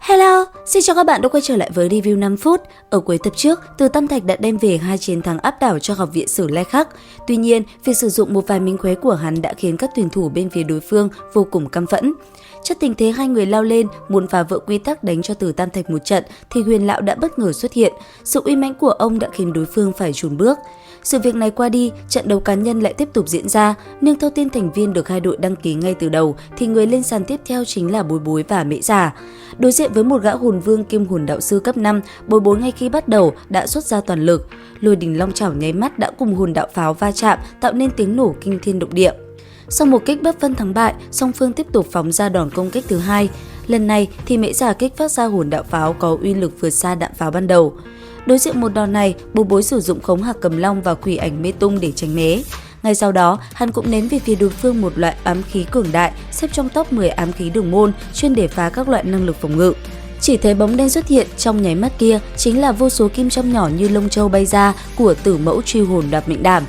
Hello, xin chào các bạn đã quay trở lại với review 5 phút. Ở cuối tập trước, Từ Tam Thạch đã đem về 2 chiến thắng áp đảo cho Học viện Sử Lai Khắc. Tuy nhiên, việc sử dụng một vài mánh khóe của hắn đã khiến các tuyển thủ bên phía đối phương vô cùng căm phẫn. Trước tình thế hai người lao lên, muốn phá vỡ quy tắc đánh cho Từ Tam Thạch một trận, thì Huyền Lão đã bất ngờ xuất hiện. Sự uy mãnh của ông đã khiến đối phương phải chùn bước. Sự việc này qua đi, trận đấu cá nhân lại tiếp tục diễn ra. Nương theo tên thành viên được hai đội đăng ký ngay từ đầu, thì người lên sàn tiếp theo chính là Bối Bối và Mễ Già. Đối diện với một gã hồn vương kiêm hồn đạo sư cấp 5, Bối Bối ngay khi bắt đầu đã xuất ra toàn lực. Lôi đình long chảo nháy mắt đã cùng hồn đạo pháo va chạm, tạo nên tiếng nổ kinh thiên động địa. Sau một kích bất phân thắng bại, song phương tiếp tục phóng ra đòn công kích thứ hai. Lần này thì Mễ Già kích phát ra hồn đạo pháo có uy lực vượt xa đạn pháo ban đầu. Đối diện một đòn này, Bối Bối sử dụng khống hạc cầm long và quỷ ảnh mê tung để tránh né. Ngay sau đó, hắn cũng ném về phía đối phương một loại ám khí cường đại, xếp trong top 10 ám khí đường môn, chuyên để phá các loại năng lực phòng ngự. Chỉ thấy bóng đen xuất hiện trong nháy mắt kia chính là vô số kim châm nhỏ như lông châu bay ra của Tử Mẫu truy hồn đoạt mệnh đảm.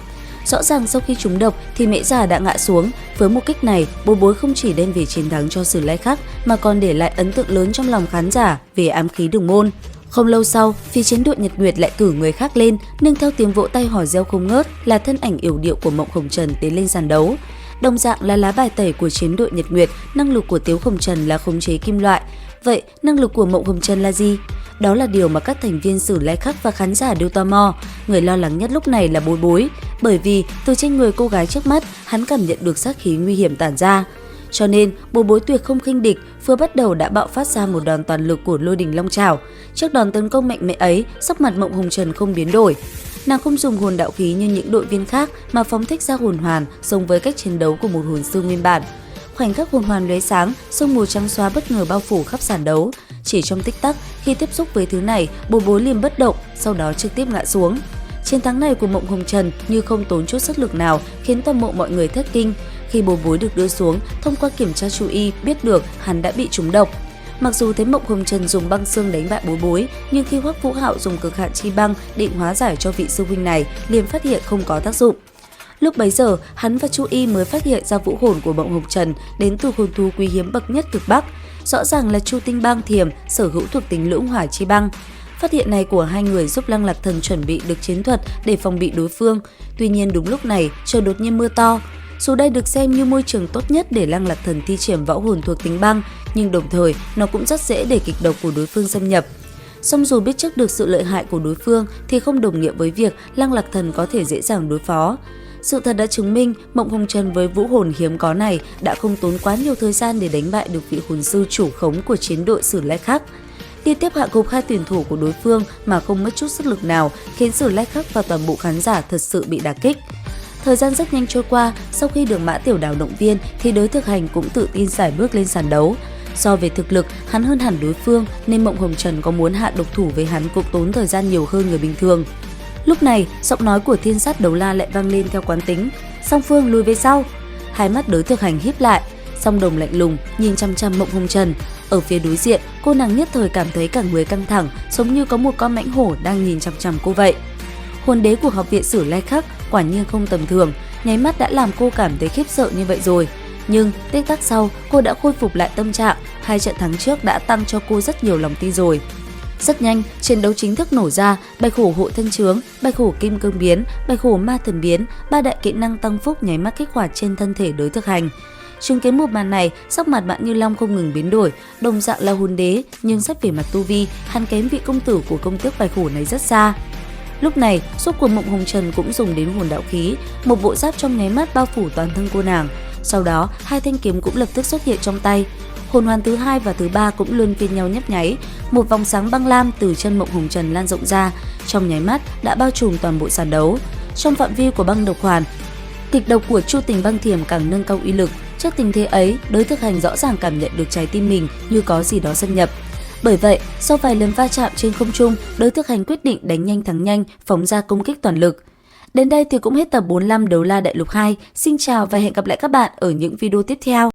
Rõ ràng sau khi trúng độc thì Mễ Già đã ngã xuống. Với một kích này, Bối Bối không chỉ đem về chiến thắng cho Sử Lai Khắc mà còn để lại ấn tượng lớn trong lòng khán giả về ám khí đường môn. Không lâu sau, phía chiến đội Nhật Nguyệt lại cử người khác lên, nương theo tiếng vỗ tay hò reo không ngớt là thân ảnh yểu điệu của Mộng Hồng Trần tiến lên sàn đấu. Đồng dạng là lá bài tẩy của chiến đội Nhật Nguyệt, năng lực của Tiếu Hồng Trần là khống chế kim loại. Vậy, năng lực của Mộng Hồng Trần là gì? Đó là điều mà các thành viên Sử Lai Khắc và khán giả đều tò mò. Người lo lắng nhất lúc này là Bối Bối, bởi vì từ trên người cô gái trước mắt, hắn cảm nhận được sát khí nguy hiểm tản ra. Cho nên, Bối Bối tuyệt không khinh địch, vừa bắt đầu đã bạo phát ra một đòn toàn lực của lôi đình long chảo. Trước đòn tấn công mạnh mẽ ấy, sắc mặt Mộng Hồng Trần không biến đổi. Nàng không dùng hồn đạo khí như những đội viên khác mà phóng thích ra hồn hoàn, giống với cách chiến đấu của một hồn sư nguyên bản. Khoảnh khắc hồn hoàn lóe sáng, sương mù trắng xóa bất ngờ bao phủ khắp sàn đấu. Chỉ trong tích tắc, khi tiếp xúc với thứ này, Bối Bối liền bất động, sau đó trực tiếp ngã xuống. Chiến thắng này của Mộng Hồng Trần như không tốn chút sức lực nào, khiến toàn bộ mọi người thất kinh. Khi Bối Bối được đưa xuống, thông qua kiểm tra chú y biết được hắn đã bị trúng độc. Mặc dù thấy Mộng Hồng Trần dùng băng xương đánh bại Bối Bối, nhưng khi Hoắc Vũ Hạo dùng cực hạn chi băng định hóa giải cho vị sư huynh này, liền phát hiện không có tác dụng. Lúc bấy giờ, hắn và Chu Y mới phát hiện ra vũ hồn của Mộng Hồng Trần đến từ hồn thú quý hiếm bậc nhất cực Bắc. Rõ ràng là Chu Tinh Bang Thiềm sở hữu thuộc tính lưỡng hỏa chi băng. Phát hiện này của hai người giúp Lăng Lạc Thần chuẩn bị được chiến thuật để phòng bị đối phương. Tuy nhiên đúng lúc này, trời đột nhiên mưa to. Dù đây được xem như môi trường tốt nhất để Lăng Lạc Thần thi triển võ hồn thuộc tính băng, nhưng đồng thời nó cũng rất dễ để kịch độc của đối phương xâm nhập. Song dù biết trước được sự lợi hại của đối phương thì không đồng nghĩa với việc Lăng Lạc Thần có thể dễ dàng đối phó. Sự thật đã chứng minh Mộng Hồng Trần với vũ hồn hiếm có này đã không tốn quá nhiều thời gian để đánh bại được vị hồn sư chủ khống của chiến đội Sử Lai Khắc. Liên tiếp hạ gục hai tuyển thủ của đối phương mà không mất chút sức lực nào khiến Sử Lai Khắc và toàn bộ khán giả thật sự bị đả kích. Thời gian rất nhanh trôi qua, sau khi được Mã Tiểu Đào động viên thì Đới Thực Hành cũng tự tin sải bước lên sàn đấu. So về thực lực, hắn hơn hẳn đối phương nên Mộng Hồng Trần có muốn hạ độc thủ với hắn cũng tốn thời gian nhiều hơn người bình thường. Lúc này, giọng nói của Thiên Sát Đấu La lại vang lên theo quán tính. Song phương lùi về sau. Hai mắt Đới Thực Hành híp lại, Song Đồng lạnh lùng nhìn chăm chăm Mộng Hồng Trần. Ở phía đối diện, cô nàng nhất thời cảm thấy cả người căng thẳng, giống như có một con mãnh hổ đang nhìn chăm chăm cô vậy. Hồn đế của Học viện Sử Lai Khắc quả nhiên không tầm thường, nháy mắt đã làm cô cảm thấy khiếp sợ như vậy rồi. Nhưng tích tắc sau, cô đã khôi phục lại tâm trạng, hai trận thắng trước đã tăng cho cô rất nhiều lòng tin rồi. Rất nhanh, chiến đấu chính thức nổ ra, Bạch Hổ hộ thân chướng, Bạch Hổ kim cương biến, Bạch Hổ ma thần biến, ba đại kỹ năng tăng phúc nháy mắt kích hoạt trên thân thể Đới Thực Hành. Chứng kiến một màn này, sắc mặt Mạn Như Long không ngừng biến đổi, đồng dạng là hồn đế, nhưng xét về mặt tu vi, hắn kém vị công tử của công tước Bạch Hổ này rất xa. Lúc này, xúc của Mộng Hồng Trần cũng dùng đến hồn đạo khí, một bộ giáp trong nháy mắt bao phủ toàn thân cô nàng. Sau đó, hai thanh kiếm cũng lập tức xuất hiện trong tay. Hồn hoàn thứ hai và thứ ba cũng luân phiên nhau nhấp nháy, một vòng sáng băng lam từ chân Mộng Hồng Trần lan rộng ra, trong nháy mắt đã bao trùm toàn bộ sàn đấu. Trong phạm vi của băng độc hoàn, kịch độc của Chu Tình Băng Thiềm càng nâng cao uy lực. Trước tình thế ấy, Đới Thực Hành rõ ràng cảm nhận được trái tim mình như có gì đó xâm nhập. Bởi vậy, sau vài lần va chạm trên không trung, Đới Thực Hành quyết định đánh nhanh thắng nhanh, phóng ra công kích toàn lực. Đến đây thì cũng hết tập 45 Đấu La Đại Lục 2. Xin chào và hẹn gặp lại các bạn ở những video tiếp theo.